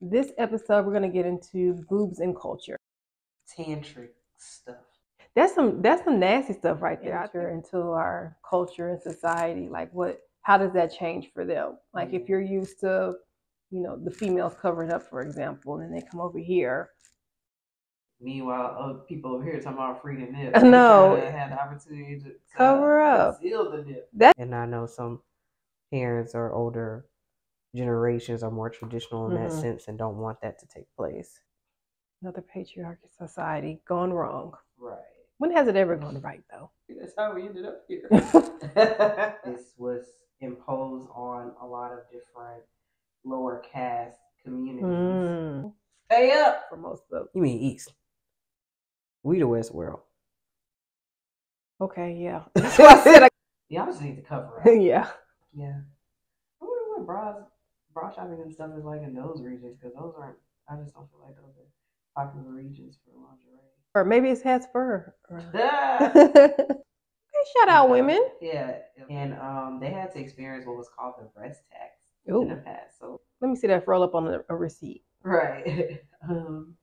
This episode, we're going to get into boobs and culture. Tantric stuff. That's some nasty stuff right there. Into our culture and society, like how does that change for them? Like if you're used to, the females covering up, for example, and they come over here. Meanwhile, people over here talking about free the nip. No, they had the opportunity to cover up, conceal the nip. And I know some parents or older generations are more traditional in that sense and don't want that to take place. Another patriarchal society gone wrong. Right. When has it ever gone right, though? That's how we ended up here. This was imposed on a lot of different lower caste communities. Stay up for most of them. You mean East? We the West world. Okay, yeah. That's what I said. Y'all just need to cover up. Yeah. Yeah. I wonder what bra shopping and stuff is like in those regions, because those aren't. I just don't feel like those are popular regions for lingerie. Or maybe it's has fur. Okay, shout out women. Yeah, and they had to experience what was called the breast tax in the past. So let me see that roll up on a receipt. Right. The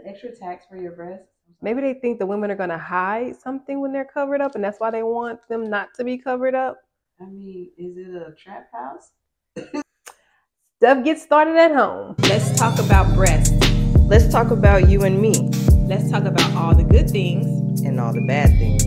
extra tax for your breast. Maybe they think the women are going to hide something when they're covered up, and that's why they want them not to be covered up. I mean, is it a trap house? Stuff gets started at home. Let's talk about breasts. Let's talk about you and me. Let's talk about all the good things and all the bad things.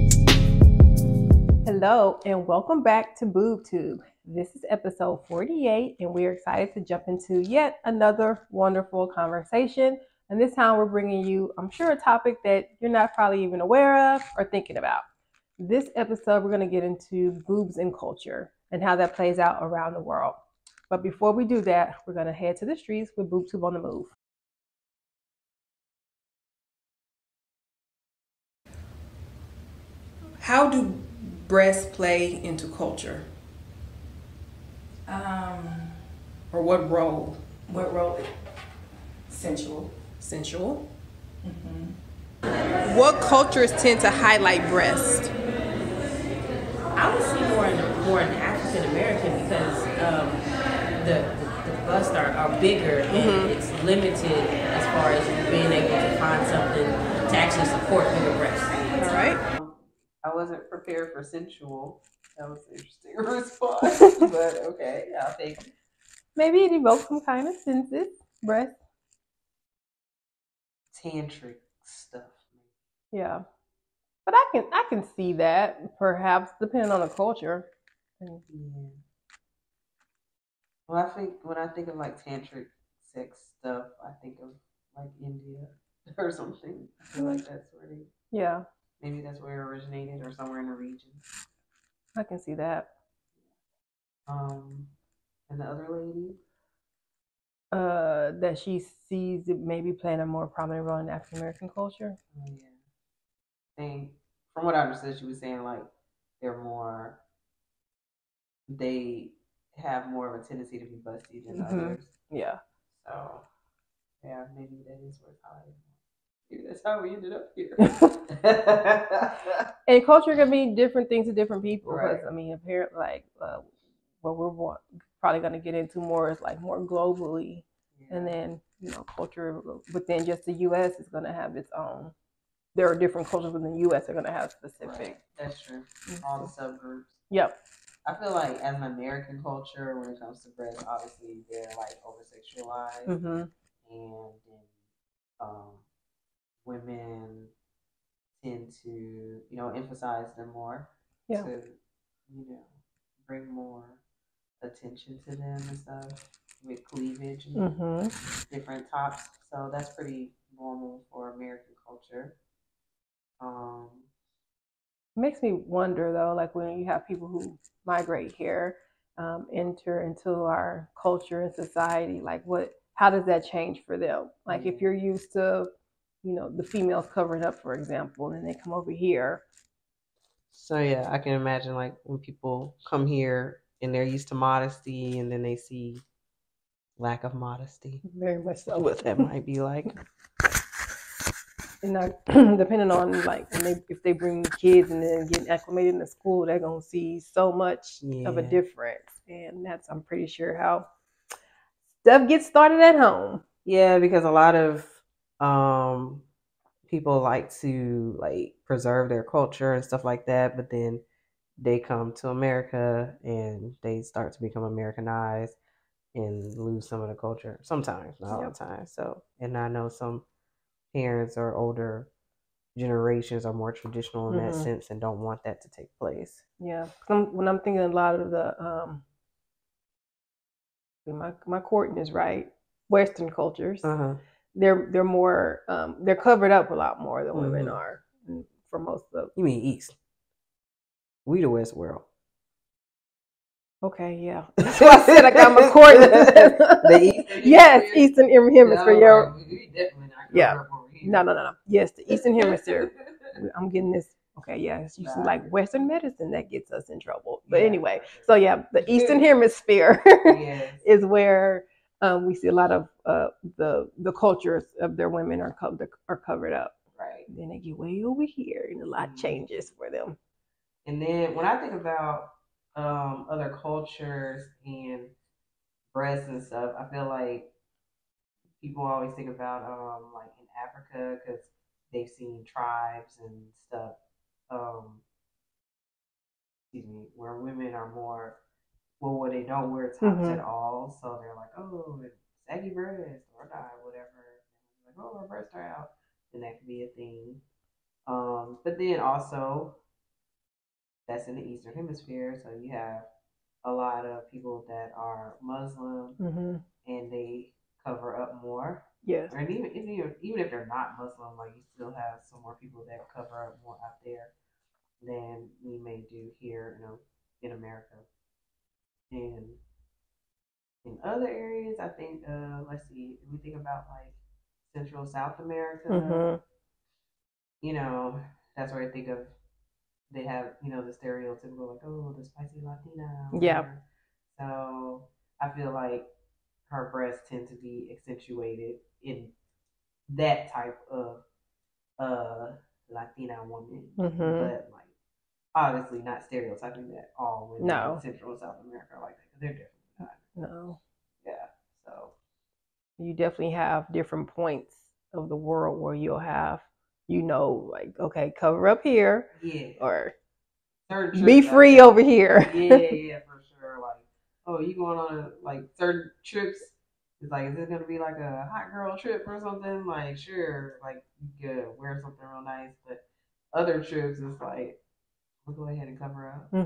Hello, and welcome back to BoobTube. This is episode 48, and we're excited to jump into yet another wonderful conversation. And this time we're bringing you, I'm sure, a topic that you're not probably even aware of or thinking about. This episode, we're going to get into boobs and culture and how that plays out around the world. But before we do that, we're going to head to the streets with BoobTube on the move. How do breasts play into culture? Or what role? What role? Sensual. Sensual. What cultures tend to highlight breast? I would see more in African American because the busts are bigger and it's limited as far as being able to find something to actually support bigger breasts. All right. I wasn't prepared for sensual. That was an interesting response, but okay, I'll take it. Maybe it evokes some kind of senses. Breast. Tantric stuff. Yeah, but I can see that perhaps depending on the culture. Yeah. Well, I think when I think of like tantric sex stuff, I think of like India or something. I feel like that's where maybe that's where it originated or somewhere in the region. I can see that. And the other lady? That she sees it maybe playing a more prominent role in African American culture. Oh, yeah. And from what I understood, she was saying like they have more of a tendency to be busty than others. Yeah. So, yeah, maybe that is what's high. Maybe that's how we ended up here. And culture can mean different things to different people. Right. I mean, apparently, like what we're probably going to get into more is like more globally, and then culture within just the U.S. is going to have its own. There are different cultures within the U.S. that are going to have specific. Right. That's true. All the subgroups. Yep. I feel like as an American culture, when it comes to breasts, obviously they're like over sexualized, and women tend to emphasize them more to bring more attention to them and stuff with cleavage and different tops. So that's pretty normal for American culture. Makes me wonder though, like when you have people who migrate here, enter into our culture and society, like how does that change for them? Like if you're used to, the females covering up, for example, and they come over here. So yeah, I can imagine like when people come here and they're used to modesty and then they see lack of modesty. Very much so. What that might be like. And depending on like if they bring kids and then getting acclimated in the school, they're gonna see so much of a difference, and that's I'm pretty sure how stuff gets started at home. Yeah, because a lot of people like to preserve their culture and stuff like that, but then they come to America and they start to become Americanized and lose some of the culture. Sometimes, not all the time. So, and I know some parents or older generations are more traditional in that sense and don't want that to take place. Yeah, when I'm thinking a lot of the my courting is right, Western cultures, they're more they're covered up a lot more than women are for most of. You mean East? We the West world. Okay, yeah. That's why I said I got my coordinates. Yes, Eastern Hemisphere. No, we definitely not yeah. No. Yes, the Eastern Hemisphere. I'm getting this. Okay, yeah. It's usually like Western medicine that gets us in trouble. But anyway, so yeah, the Eastern Hemisphere is where we see a lot of the cultures of their women are covered up. Right. Then they get way over here, and a lot changes for them. And then when I think about other cultures and breasts and stuff, I feel like people always think about like in Africa because they've seen tribes and stuff. Excuse me, where women are more where they don't wear tops at all, so they're like, oh, saggy breasts or not, whatever. Like, oh, her breasts are out, and that could be a thing. But then also that's in the Eastern Hemisphere, so you have a lot of people that are Muslim and they cover up more. Yes. And even if they're not Muslim, like you still have some more people that cover up more out there than we may do here, in America. And in other areas, I think, let's see, if we think about like Central South America, that's where I think of. They have, the stereotypical like, oh, the spicy Latina. Yeah. So I feel like her breasts tend to be accentuated in that type of Latina woman, but like obviously not stereotyping that all women in Central and South America are like that because they're definitely not. No. Yeah. So you definitely have different points of the world where you'll have, like, okay, cover up here, or be free over here. Yeah, for sure. Like, oh, you going on like certain trips? It's like, is this gonna be like a hot girl trip or something? Like, sure, like you could wear something real nice, but other trips is like, we'll go ahead and cover up. You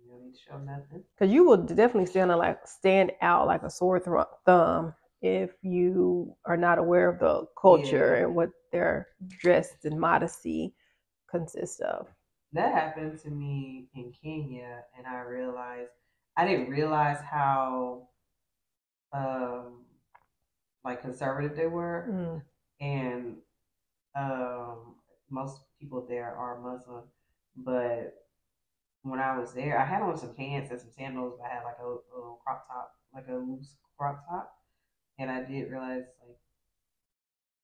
don't need to show nothing. Because you will definitely stand out like a sore thumb if you are not aware of the culture and what their dress and modesty consists of. That happened to me in Kenya, and I didn't realize how like conservative they were, and most people there are Muslim. But when I was there, I had on some pants and some sandals, but I had like a little crop top, like a loose crop top, and I did realize like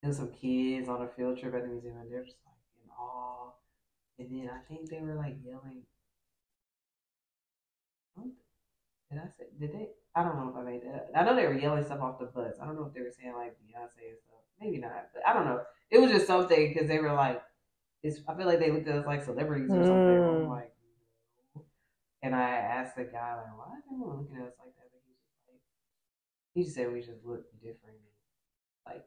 there's some kids on a field trip at the museum, and they're just like in awe. And then I think they were like yelling. Did I say? Did they? I don't know if I made that up. I know they were yelling stuff off the bus. I don't know if they were saying like Beyonce and stuff. Maybe not, but I don't know. It was just something because they were like, I feel like they looked at us like celebrities or something. I'm like, no. And I asked the guy like, why is everyone looking at us like that? But he just said we just look different. Like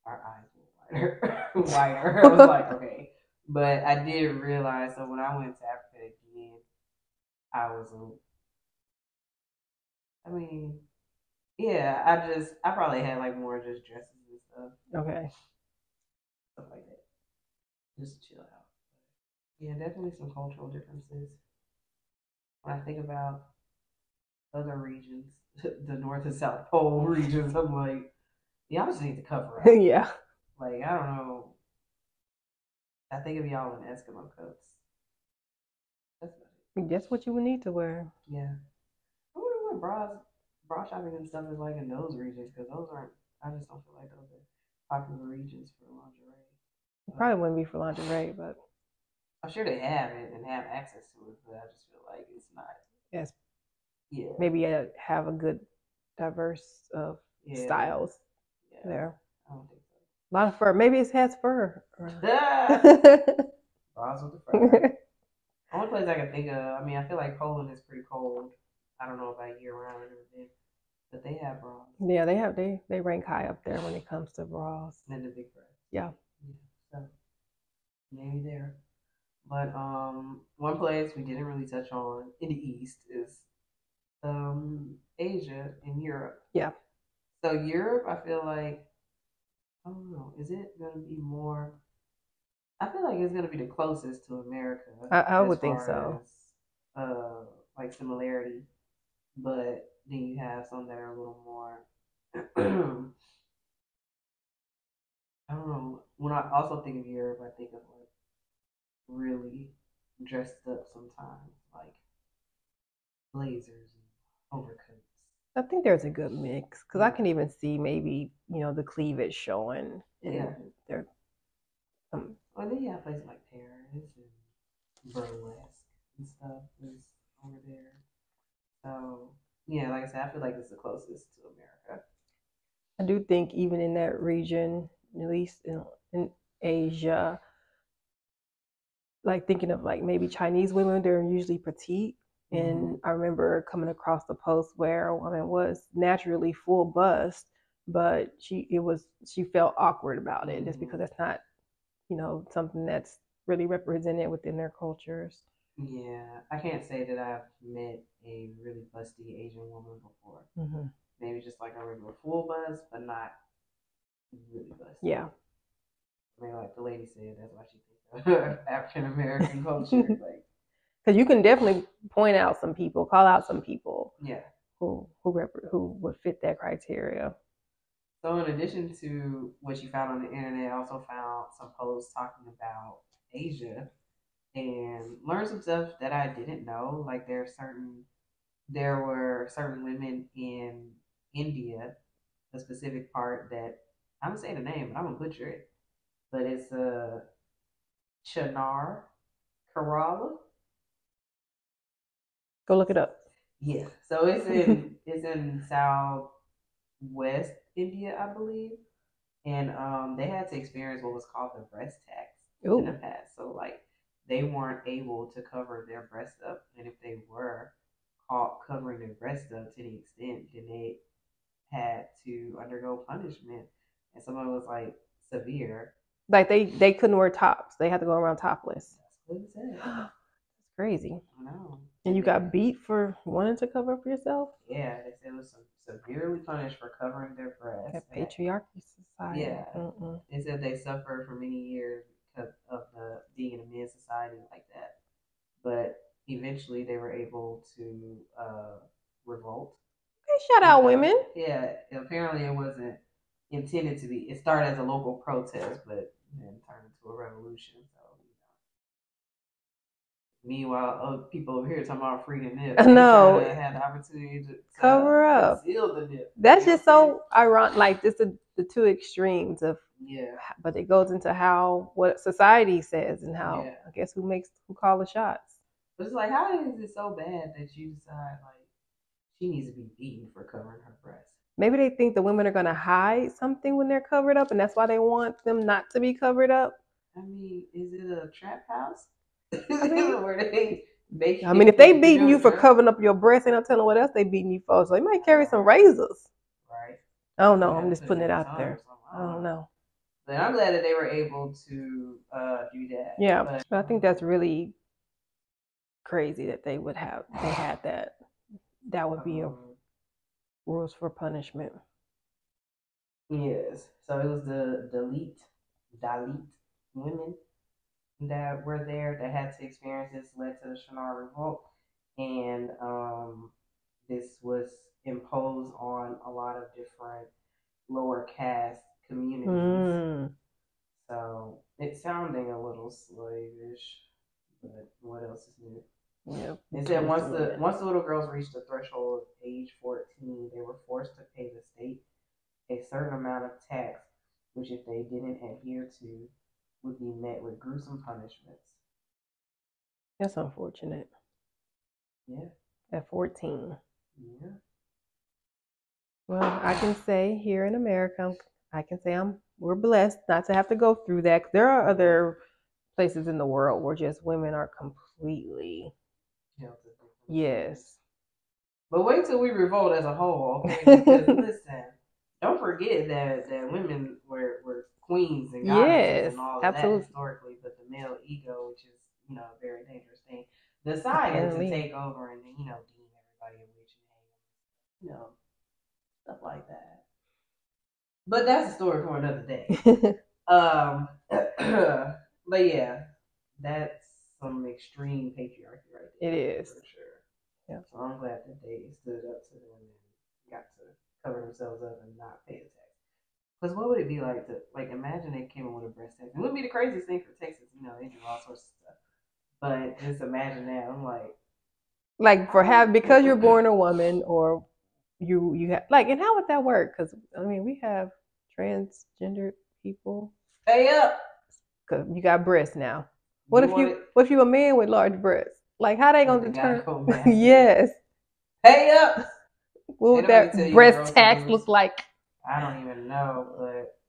our eyes were wider. I was like, okay. But I did realize, so when I went to Africa again, I was, I probably had like more just dresses and stuff. Okay. Stuff like that. Just to chill out. Yeah, definitely some cultural differences. When I think about other regions, the North and South Pole regions, I'm like, y'all just need to cover up. Yeah. Like, I don't know. I think of y'all in Eskimo coats. That's what you would need to wear. Yeah. I wonder what bra shopping and stuff is like in those regions, because those aren't, I just don't feel like those are popular regions for lingerie. It probably wouldn't be for lingerie, but I'm sure they have it and have access to it, but I just feel like it's not. Yes. Yeah. Maybe have a good diverse of styles. Yeah. there. I don't think so. A lot of fur. Maybe it has fur. Bras with the fur. Only place I can think of. I mean, I feel like Poland is pretty cold. I don't know about year round and everything, but they have bras. Yeah, they have. They rank high up there when it comes to bras. And the big breasts. Yeah. So maybe there. But one place we didn't really touch on in the East is Asia and Europe. Yeah. So Europe, I feel like, I don't know, is it gonna be more? I feel like it's gonna be the closest to America. I would think so. As, like similarity, but then you have some that are a little more. I don't know. When I also think of Europe, I think of like really dressed up sometimes, like blazers and overcoats. I think there's a good mix because I can even see maybe the cleavage showing. Yeah. There. Well, then you have places like Paris and burlesque and stuff is over there. So yeah, like I said, I feel like it's the closest to America. I do think even in that region, at least in Asia, like thinking of like maybe Chinese women, they're usually petite. And I remember coming across the post where a woman was naturally full bust, but she felt awkward about it just because that's not, something that's really represented within their cultures. Yeah, I can't say that I've met a really busty Asian woman before. Mm-hmm. Maybe just like a regular full bust, but not really busty. Yeah. I mean, like the lady said, that's why she thinks of African American culture. Like, because you can definitely point out some people, call out some people. Yeah. Who would fit that criteria. So in addition to what you found on the internet, I also found some posts talking about Asia and learned some stuff that I didn't know. Like there were certain women in India, a specific part that I'm gonna say the name, but I'm gonna butcher it. But it's Chinar Kerala. Go look it up. Yeah, so it's in Southwest India, I believe, and they had to experience what was called the breast tax in the past. So like they weren't able to cover their breast up, and if they were caught covering their breast up to the extent, then they had to undergo punishment, and some of it was like severe. Like they couldn't wear tops; they had to go around topless. That's what it said. That's crazy. I know. And you got beat for wanting to cover up yourself? Yeah, they said it was severely punished for covering their breasts. That patriarchy society. Yeah. They said they suffered for many years because of being in a men's society like that. But eventually they were able to revolt. Okay, shout out women. Yeah, apparently it wasn't intended to be. It started as a local protest, but then turned into a revolution. So, meanwhile, people over here talking about freedom nip. No, had the opportunity to cover up. Conceal the nip. That's just so ironic. Like this, the two extremes of. Yeah. But it goes into what society says and how I guess who call the shots. But it's like, how is it so bad that you decide like she needs to be beaten for covering her breasts? Maybe they think the women are going to hide something when they're covered up, and that's why they want them not to be covered up. I mean, is it a trap house? Where they if they beating you for covering up your breasts, ain't no telling what else they beating you for. So they might carry some razors. Right. I don't know. I'm just putting it out there. I don't know. But I'm glad that they were able to do that. Yeah, but I think that's really crazy that they had that. That would be a rules for punishment. Yes. So it was the Dalit women that were there that had to experience this, led to the Shinar revolt, and this was imposed on a lot of different lower caste communities. So it's sounding a little slavish, but what else is new? Yeah. They said once the little girls reached the threshold of age 14, they were forced to pay the state a certain amount of tax, which if they didn't adhere to, would be met with gruesome punishments. That's unfortunate. Yeah. At 14. Yeah. Well, I can say here in America, I can say we're blessed not to have to go through that. There are other places in the world where just women are completely yes. But wait till we revolt as a whole, okay? Because listen, don't forget that women were queens and goddesses and all of that historically, but the male ego, which is a very dangerous thing, decided to take over and deem everybody a witch and stuff like that. But that's a story for another day. But yeah, that's some extreme patriarchy right there. It is for sure. Yeah. So I'm glad that they stood up to them and got to cover themselves up and not pay the tax. Because what would it be like to imagine they came in with a breast tax? It wouldn't be the craziest thing for Texas, they do all sorts of stuff. But just imagine that. I'm like because you're born a woman or you have and how would that work? Because we have transgender people. Pay up. Cause you got breasts now. What if you a man with large breasts? Like how they gonna determine? Yes. Pay up. What would that breast tax look like? I don't even know, but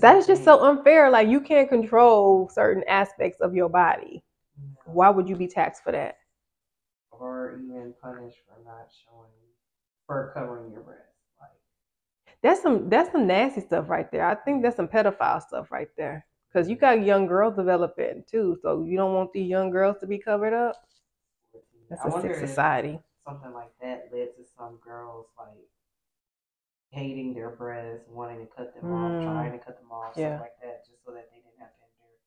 that is just so unfair. Like you can't control certain aspects of your body. No. Why would you be taxed for that? Or even punished for covering your breast. That's some nasty stuff right there. I think that's some pedophile stuff right there. Because you got young girls developing too, so you don't want these young girls to be covered up. That's a sick society. Something like that led to some girls hating their breasts, wanting to cut them off, trying to cut them off, stuff like that, just so that they didn't have to endure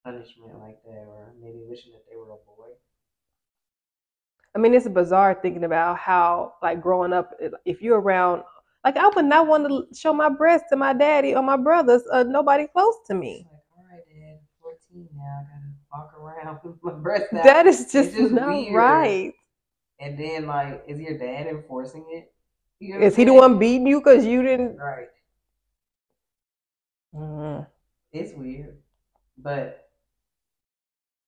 punishment like that, or maybe wishing that they were a boy. It's bizarre thinking about how, growing up, if you're around, I would not want to show my breasts to my daddy or my brothers, nobody close to me. All right, Dad, 14 now, I gotta walk around with my breasts out. That is just not weird. Right. And then, is your dad enforcing it? Is he the one beating you because you didn't? Right. Mm-hmm. It's weird, but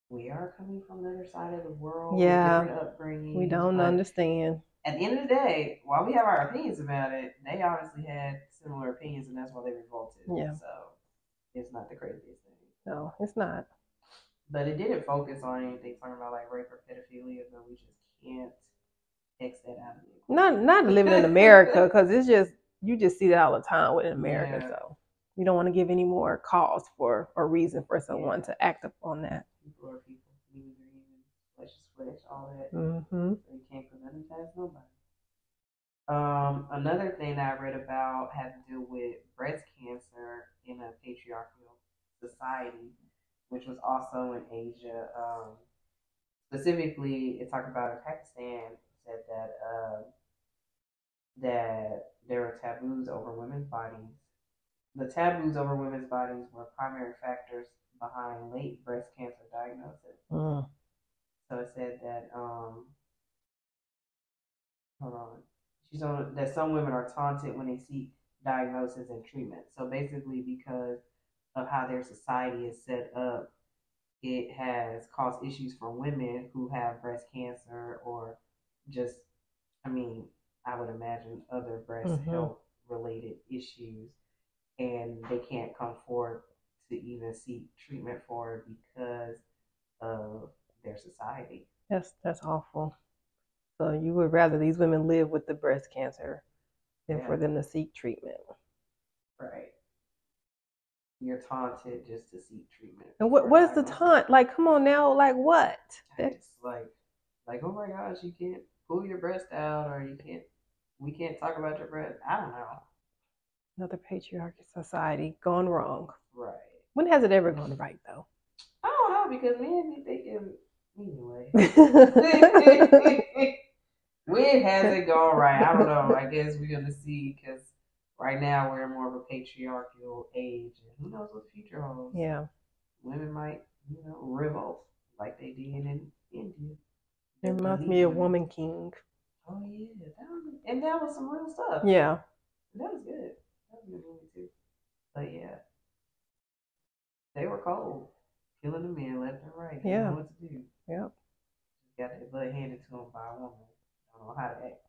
we are coming from the other side of the world. Yeah. With different upbringing. We don't understand. At the end of the day, while we have our opinions about it, they obviously had similar opinions, and that's why they revolted. Yeah. So it's not the craziest thing. No, it's not. But it didn't focus on anything talking about rape or pedophilia, but we just can't X that out of it. Not living in America, because it's just you just see that all the time within America. Yeah. So you don't want to give any more cause for or reason for someone to act upon that. People are people. Flesh is flesh, all that. Mm-hmm. So you can't put nothing past nobody. Another thing that I read about had to do with breast cancer in a patriarchal society, which was also in Asia. Specifically, it talked about in Pakistan. Said that there were taboos over women's bodies. The taboos over women's bodies were primary factors behind late breast cancer diagnosis. So it said that that some women are taunted when they seek diagnosis and treatment. So basically, because of how their society is set up, it has caused issues for women who have breast cancer or just, I would imagine other breast health related issues, and they can't come forward to even seek treatment for it because of their society. That's awful. So you would rather these women live with the breast cancer than for them to seek treatment. Right. You're taunted just to seek treatment. And what is the taunt? Come on now, what? It's oh my gosh, you can't pull your breast out, or we can't talk about your breast. I don't know. Another patriarchal society gone wrong. Right. When has it ever gone right, though? I don't know, because men be thinking, anyway. When has it gone right? I don't know. I guess we're going to see, because right now we're in more of a patriarchal age, and who knows what the future holds. Yeah. Women might, revolt like they did in India. It reminds me of Woman King. Oh, yeah. That was some real stuff. Yeah. That was good. That was a good movie, too. But, yeah. They were cold. Killing the men left and right. They didn't know what to do. Yep. Got their blood handed to them by a woman. I don't know how to act.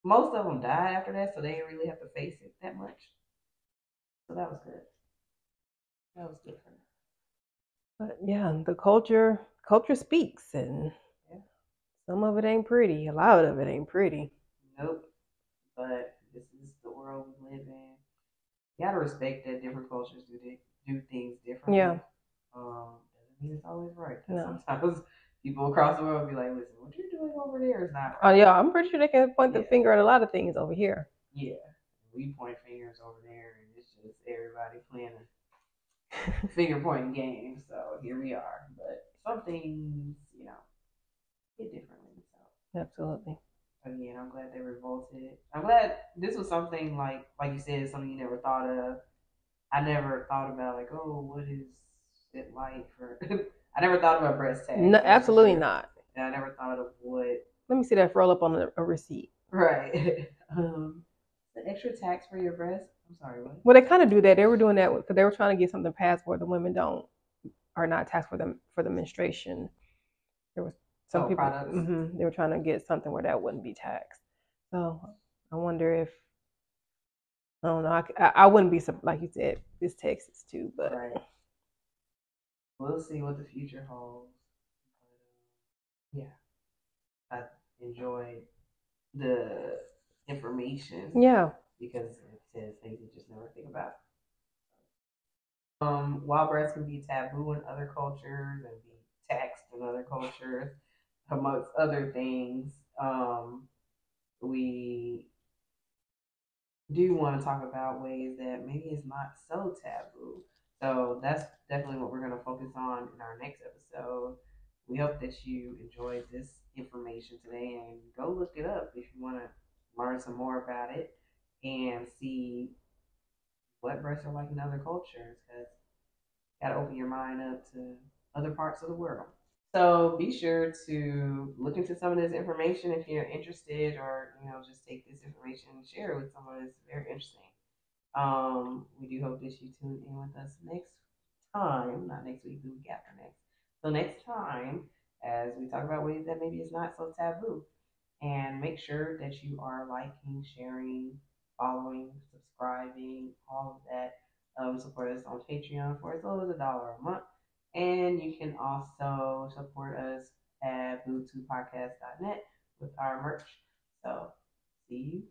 Most of them died after that, so they didn't really have to face it that much. So that was good. That was different. But yeah, the culture speaks, and some of it ain't pretty. A lot of it ain't pretty. Nope. But this is the world we live in. You gotta respect that different cultures do things differently. Yeah. Doesn't mean it's always right. No. Sometimes people across the world be like, "Listen, what you're doing over there is not right." Oh yeah, I'm pretty sure they can point the finger at a lot of things over here. Yeah, we point fingers over there, and it's just everybody playing a finger pointing game. So here we are. But some things, hit differently. So absolutely. Again, I'm glad they revolted. I'm glad this was something like you said, something you never thought of. I never thought about like, oh, what is it like for? I never thought about breast tags. No, absolutely not. And I never thought of what. Let me see that roll up on a receipt. Right. The extra tax for your breast. I'm sorry, what? Well, they kind of do that. They were doing that because they were trying to get something passed where the women are not taxed for the menstruation. There was some people. They were trying to get something where that wouldn't be taxed. So I wonder if I don't know. I wouldn't be like you said. It's Texas too, but right. We'll see what the future holds. Yeah, I enjoyed the information. Yeah, because it says things you just never think about. While breasts can be taboo in other cultures and be taxed in other cultures, amongst other things, we do want to talk about ways that maybe it's not so taboo. So that's definitely what we're going to focus on in our next episode. We hope that you enjoyed this information today and go look it up if you want to learn some more about it and see what breasts are like in other cultures, because you got to open your mind up to other parts of the world. So be sure to look into some of this information if you're interested, or just take this information and share it with someone. It's very interesting. We do hope that you tune in with us next time, not next week, the week after next. So next time, as we talk about ways that maybe it's not so taboo, and make sure that you are liking, sharing, following, subscribing, all of that. Support us on Patreon for as low as $1 a month. And you can also support us at boobtubepodcast.net with our merch. So see you